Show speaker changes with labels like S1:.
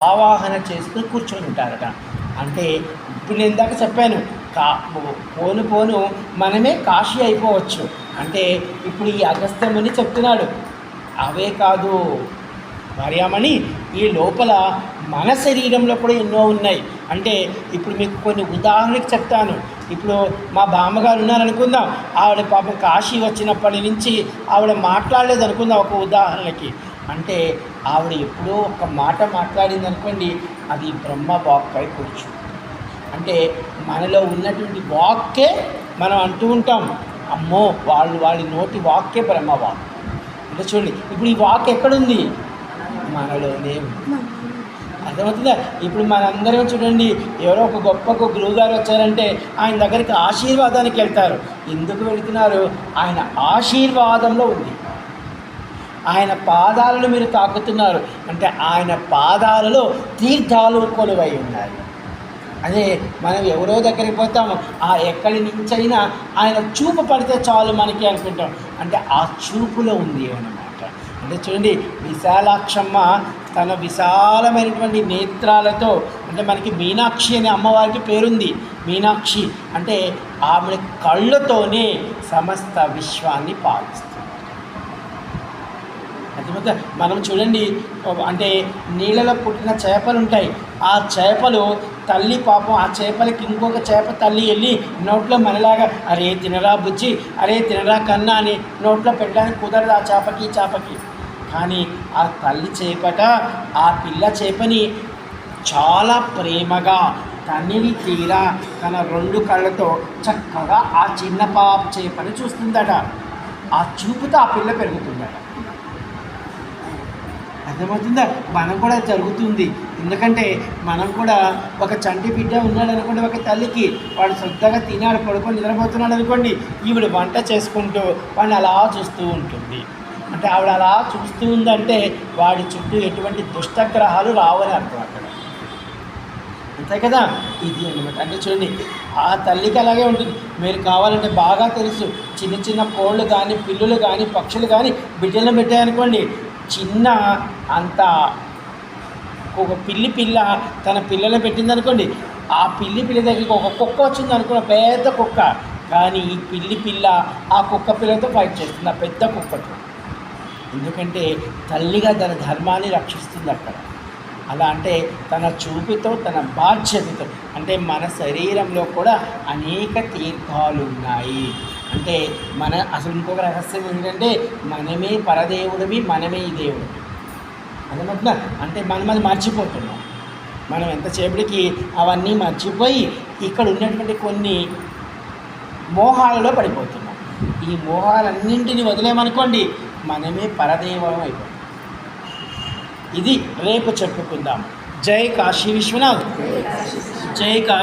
S1: ఆవాహన చేస్తూ కూర్చొని ఉంటారట. అంటే ఇప్పుడు నేను ఇందాక చెప్పాను, పోను పోను మనమే కాశీ అయిపోవచ్చు. అంటే ఇప్పుడు ఈ అగస్త్యముని చెప్తున్నాడు, అవే కాదు భార్యామణి, ఈ లోపల మన శరీరంలో కూడా ఎన్నో ఉన్నాయి. అంటే ఇప్పుడు మీకు కొన్ని ఉదాహరణకి చెప్తాను. ఇప్పుడు మా బామ్మగారు ఉన్నారనుకుందాం, ఆవిడ పాపం కాశీ వచ్చినప్పటి నుంచి ఆవిడ మాట్లాడలేదు అనుకుందాం ఒక ఉదాహరణకి. అంటే ఆవిడ ఎప్పుడో ఒక మాట మాట్లాడింది అనుకోండి, అది బ్రహ్మ వాక్ అయి కూర్చు. అంటే మనలో ఉన్నటువంటి వాక్కే మనం అంటూ ఉంటాం, అమ్మో వాళ్ళ నోటి వాక్కే బ్రహ్మ వాక్. అంటే చూడండి, ఇప్పుడు ఈ వాక్ ఎక్కడుంది? మనలోనే ఉంది. అర్థమవుతుందా? ఇప్పుడు మనందరం చూడండి, ఎవరో ఒక గొప్ప గురువు గారు వచ్చారంటే ఆయన దగ్గరికి ఆశీర్వాదానికి వెళ్తారు. ఎందుకు వెళుతున్నారు? ఆయన ఆశీర్వాదంలో ఉంది. ఆయన పాదాలను మీరు తాకుతున్నారు అంటే ఆయన పాదాలలో తీర్థాలు కొలువై ఉన్నాయి. అదే మనం ఎవరో దగ్గరికి పోతాము, ఆ ఎక్కడి నుంచైనా ఆయన చూపు పడితే చాలు మనకి అనుకుంటాం. అంటే ఆ చూపులో ఉంది అన్నమాట. అంటే చూడండి, విశాలాక్షమ్మ తన విశాలమైనటువంటి నేత్రాలతో, అంటే మనకి మీనాక్షి అనే అమ్మవారికి పేరుంది. మీనాక్షి అంటే ఆమె కళ్ళతోనే సమస్త విశ్వాన్ని పాలిస్తుంది. అర్థమవుతా? మనం చూడండి, అంటే నీళ్ళలో పుట్టిన చేపలు ఉంటాయి. ఆ చేపలు తల్లి పాపం, ఆ చేపలకి ఇంకొక చేప తల్లి వెళ్ళి నోట్లో మనలాగా అరే తినరా బుజ్జి, అరే తినరా కన్నా అని నోట్లో పెట్టడానికి కుదరదు ఆ చేపకి. కానీ ఆ తల్లి చేపట ఆ పిల్ల చేపని చాలా ప్రేమగా తనివి తీరా తన 2 కళ్ళతో చక్కగా ఆ చిన్న పాప చేపని చూస్తుందట. ఆ చూపుతో ఆ పిల్ల పెరుగుతుందట. అర్థమవుతుందా? మనం కూడా జరుగుతుంది. ఎందుకంటే మనం కూడా ఒక చంటి బిడ్డ ఉన్నాడు అనుకోండి, ఒక తల్లికి, వాడు శ్రద్ధగా తినాడు, పడుకొని నిద్రపోతున్నాడు అనుకోండి, ఈవిడ వంట చేసుకుంటూ వాడిని అలా చూస్తూ ఉంటుంది. అంటే ఆవిడ అలా చూస్తూ ఉందంటే వాడి చుట్టూ ఎటువంటి దుష్టగ్రహాలు రావని అర్థం అక్కడ. అంతే కదా? ఇది అనమాట. అంటే చూడండి, ఆ తల్లికి అలాగే ఉంటుంది. మీరు కావాలంటే బాగా తెలుసు, చిన్న చిన్న కోళ్ళు కానీ, పిల్లులు కానీ, పక్షులు కానీ బిడ్డలను పెట్టాయనుకోండి, చిన్న అంత ఒక పిల్ల తన పిల్లలను పెట్టిందనుకోండి, ఆ పిల్ల దగ్గరికి ఒక కుక్క వచ్చింది అనుకున్న, పెద్ద కుక్క, కానీ ఈ పిల్ల ఆ కుక్క పిల్లతో ఫైట్ చేస్తుంది, ఆ పెద్ద కుక్కతో. ఎందుకంటే తల్లిగా తన ధర్మాన్ని రక్షిస్తుంది అక్కడ. అలా అంటే తన చూపుతో, తన బాధ్యతతో. అంటే మన శరీరంలో కూడా అనేక తీర్థాలు ఉన్నాయి. అంటే అసలు ఇంకొక రహస్యం ఏంటంటే, మనమే పరదేవుడివి, మనమే ఈ దేవుడు. అర్థమవుతుందా? అంటే మనం అది మర్చిపోతున్నాం. మనం ఎంతసేపటికి అవన్నీ మర్చిపోయి ఇక్కడ ఉన్నటువంటి కొన్ని మోహాలలో పడిపోతున్నాం. ఈ మోహాలన్నింటినీ వదిలేమనుకోండి, మనమే పరదేవం అయిపోతాం. ఇది రేపు చెప్పుకుందాం. జై కాశీ విశ్వనాథ్, జై కాశీ.